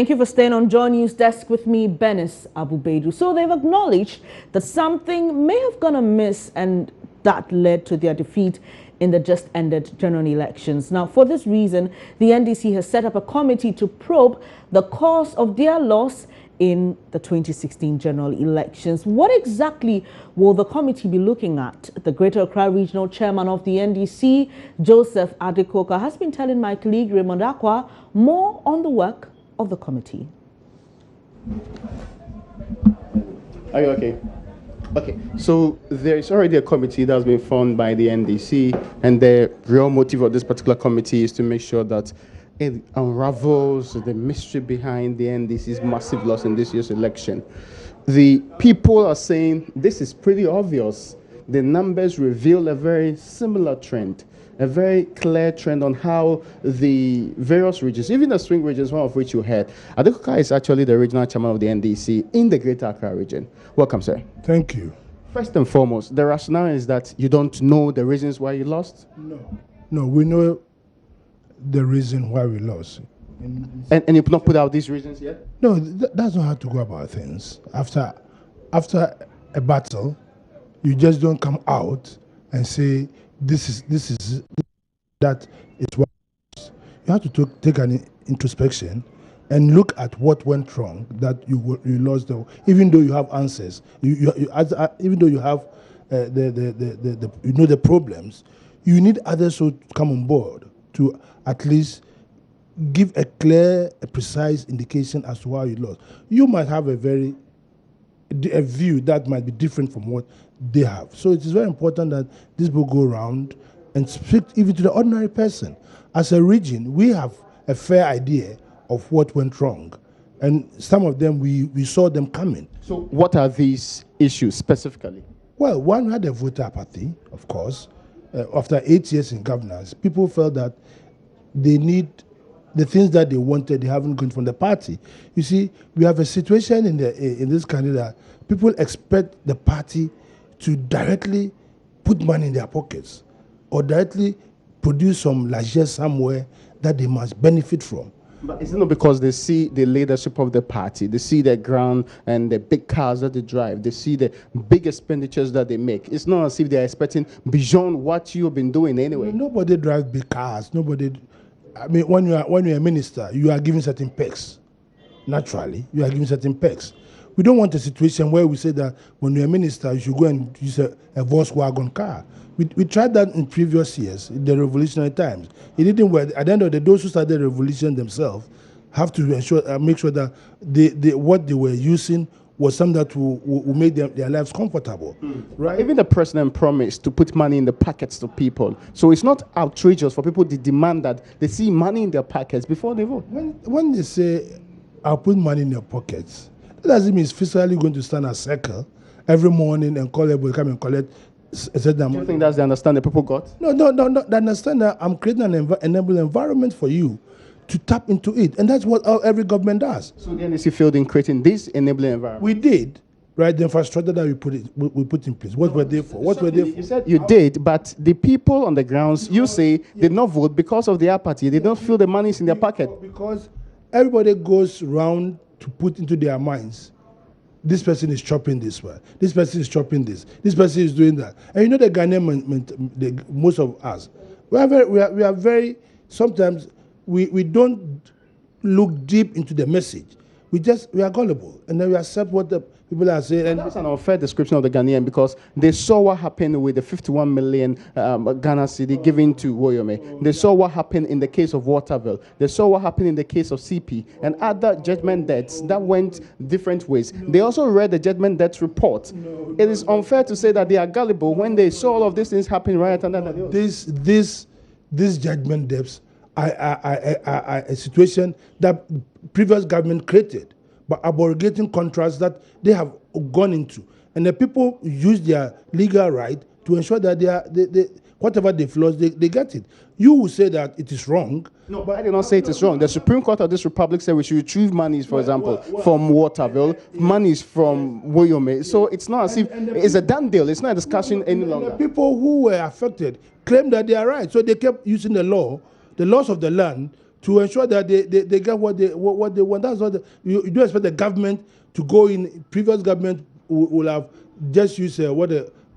Thank you for staying on Joy News Desk with me, Benis Abubedu. So they've acknowledged that something may have gone amiss and that led to their defeat in the just ended general elections. Now, for this reason, the NDC has set up a committee to probe the cause of their loss in the 2016 general elections. What exactly will the committee be looking at? The Greater Accra Regional Chairman of the NDC, Joseph Adekoka, has been telling my colleague Raymond Akwa more on the work of the committee. Are you okay? Okay, so there is already a committee that's been formed by the NDC, and the real motive of this particular committee is to make sure that it unravels the mystery behind the NDC's massive loss in this year's election. The people are saying this is pretty obvious. The numbers reveal a very similar trend, a very clear trend on how the various regions, even the swing regions, one of which you heard. Adekoka is actually the regional chairman of the NDC in the Greater Accra region. Welcome, sir. Thank you. First and foremost, the rationale is that you don't know the reasons why you lost? No, we know the reason why we lost. And you've not put out these reasons yet? No, that's not how to go about things. After a battle, you just don't come out and say, that is what. You have to take an introspection and look at what went wrong, that you lost. Even though you have answers, even though you have the problems, you need others to come on board to at least give a clear, a precise indication as to why you lost. You might have a view that might be different from what they have. So it is very important that this will go around and speak even to the ordinary person. As a region, we have a fair idea of what went wrong. And some of them, we saw them coming. So what are these issues specifically? Well, one had a voter apathy, of course. After 8 years in governance, people felt that they need the things that they wanted, they haven't gotten from the party. You see, we have a situation in this country that people expect the party to directly put money in their pockets or directly produce some largesse somewhere that they must benefit from. But is it not because they see the leadership of the party, they see the ground and the big cars that they drive, they see the big expenditures that they make? It's not as if they're expecting beyond what you've been doing anyway. Nobody drives big cars. Nobody. I mean, when you're a minister, you are given certain perks. Naturally, you are given certain perks. We don't want a situation where we say that when you're a minister, you should go and use a Volkswagen car. We tried that in previous years, in the revolutionary times. It didn't work. At the end of the day, those who started the revolution themselves have to make sure that what they were using was something that will make their lives comfortable. Right? Even the president promised to put money in the pockets of people. So it's not outrageous for people to demand that they see money in their pockets before they vote. When they say, I'll put money in your pockets, that doesn't mean it's physically going to stand a circle every morning and call everybody come and collect a certain amount. Do you think that's the understanding people got? No. They understand that I'm creating an enable environment for you to tap into it. And that's what every government does. So the NDC failed in creating this enabling environment? We did. Right, the infrastructure that we put in place. What were they for? What were they for? You said you did, but the people on the grounds, you say, did not vote because of their apathy. They don't feel the money is in their pocket. Because everybody goes round to put into their minds, this person is chopping this one, this person is chopping this person is doing that. And you know the Ghanaian, most of us, we are very, sometimes we don't look deep into the message. We are gullible, and then we accept what the people are saying. And that's an unfair description of the Ghanaian, because they saw what happened with the 51 million Ghana cedi given to Woyome. They saw what happened in the case of Waterville. They saw what happened in the case of CP and other judgment debts that went different ways. They also read the judgment debts report. It is unfair to say that they are gullible when they saw all of these things happen right under the nose. These judgment debts are a situation that previous government created, but abrogating contracts that they have gone into. And the people use their legal right to ensure that whatever they've lost, they get it. You will say that it is wrong. No, but I did not say it is wrong. The Supreme Court of this republic said we should retrieve monies, for example, from Waterville, monies from Woyome. So it's not as if it's a done deal. It's not a discussion any longer. The people who were affected claim that they are right. So they kept using the laws of the land to ensure that they get what they want. That's what you don't expect the government to go in. Previous government will have just used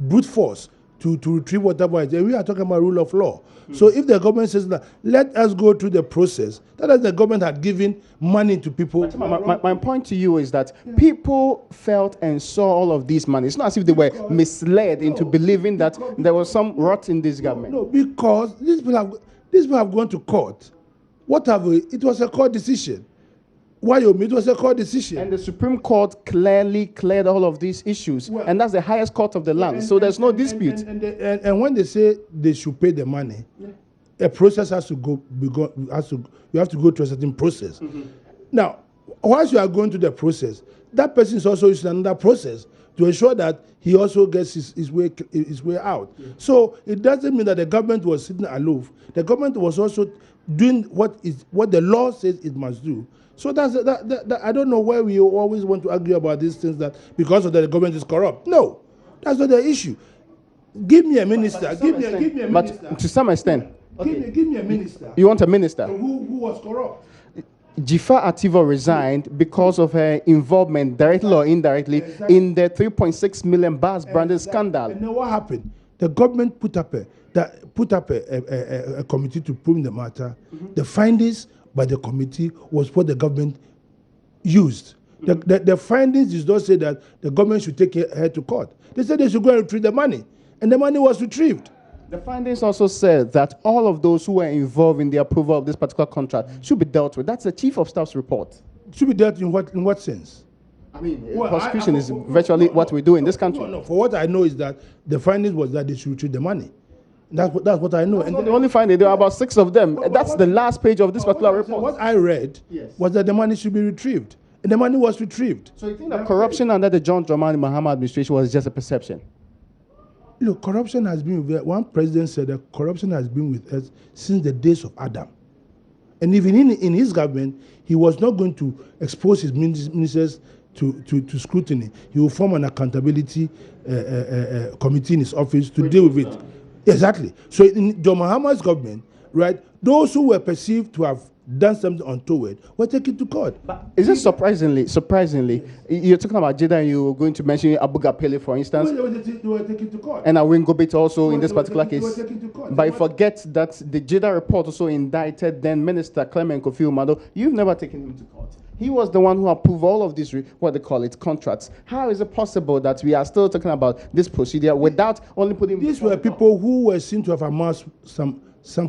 brute force to retrieve whatever it is. And we are talking about rule of law. So if the government says that, let us go through the process, that is, the government had given money to people. My point to you is that people felt and saw all of these money. It's not as if they were misled into believing that there was some rot in this government. No, because these people have gone to court. What have we? It was a court decision. Why you mean it was a court decision? And the Supreme Court clearly cleared all of these issues, and that's the highest court of the land. So there's no dispute. And when they say they should pay the money, a process has to go. You have to go through a certain process. Now, once you are going through the process, that person is also using another process to ensure that he also gets his way out. So it doesn't mean that the government was sitting aloof. The government was also doing what the law says it must do. So I don't know why we always want to argue about these things, that because of that the government is corrupt. No, that's not the issue. Give me a minister. Give me a minister. But to some extent, give me a minister. You want a minister who was corrupt? Jifa Ativo resigned because of her involvement, directly or indirectly, in the 3.6 million bars branded scandal. And then what happened? The government put up a committee to probe the matter. The findings by the committee was what the government used. The findings did not say that the government should take her to court. They said they should go and retrieve the money, and the money was retrieved. The findings also said that all of those who were involved in the approval of this particular contract should be dealt with. That's the Chief of Staff's report. Should be dealt in what sense? I mean, prosecution is virtually what we do in this country. No, for what I know is that the findings was that they should retrieve the money. That's what I know. And the only finding, there are about 6 of them. That's the last page of this particular report. What I read was that the money should be retrieved. And the money was retrieved. So you think that corruption under the John Dramani Mahama administration was just a perception? Look, corruption has been with us. One president said that corruption has been with us since the days of Adam. And even in his government, he was not going to expose his ministers to scrutiny. He will form an accountability committee in his office to deal with it. Exactly. So in John Mahama's government, right, those who were perceived to have done something untoward were taken to court. But is it surprisingly, you're talking about Jeddah and you were going to mention Abu Gapele, for instance. They were taken to court. And Awin Gobit also in this particular case. They were taken to court. But forget that the Jeddah report also indicted then Minister Clement Kofi Umado. You've never taken him to court. He was the one who approved all of these, what they call it, contracts. How is it possible that we are still talking about this procedure without only putting... These were people who were seen to have amassed some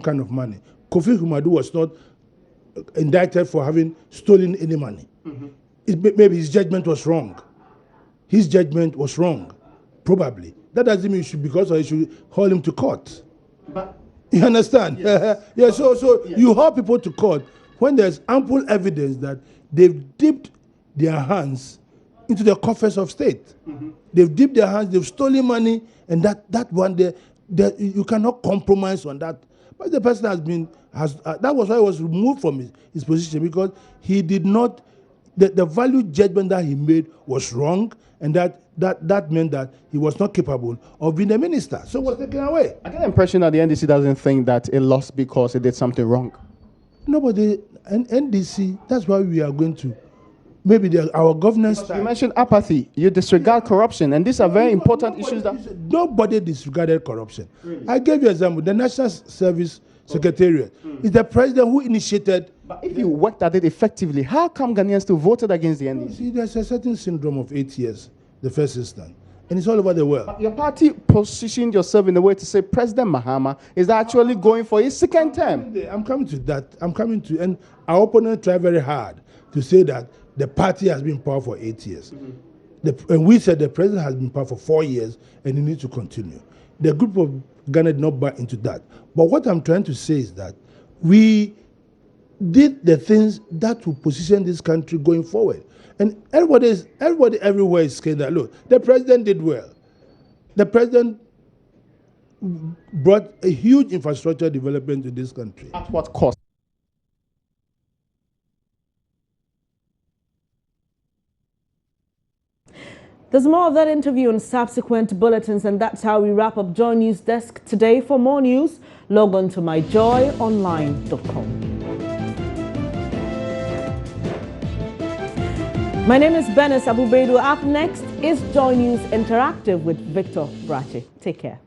kind of money. Kofi Umado was not indicted for having stolen any money. Maybe his judgment was wrong. His judgment was wrong, probably. That doesn't mean you should hold him to court. But you understand? Yes. So you hold people to court when there's ample evidence that they've dipped their hands into the coffers of state. They've dipped their hands, they've stolen money, and that one there, you cannot compromise on that. But the person that was why he was removed from his position, because he did not, the value judgment that he made was wrong, and that meant that he was not capable of being a minister. So it was taken away. I get the impression that the NDC doesn't think that it lost because it did something wrong. Nobody, and NDC, that's why we are going to, maybe our governance... You mentioned apathy, you disregard corruption, and these are very important issues that... Nobody disregarded corruption. Really? I gave you an example. The National Service Secretariat is the president who initiated... But if you worked at it effectively, how come Ghanaians still voted against the NDC? See, there's a certain syndrome of 8 years, the first instance. And it's all over the world. But your party positioned yourself in a way to say President Mahama is actually going for his second term. I'm coming to that. And our opponent tried very hard to say that the party has been in power for 8 years. And we said the president has been in power for 4 years and he needs to continue. The group of Ghana did not buy into that. But what I'm trying to say is that we did the things that will position this country going forward. And everybody everywhere is saying that, look, the president did well. The president brought a huge infrastructure development to this country. At what cost? There's more of that interview in subsequent bulletins, and that's how we wrap up Joy News Desk today. For more news, log on to myjoyonline.com. My name is Benis Abubedu. Up next is Joy News Interactive with Victor Brache. Take care.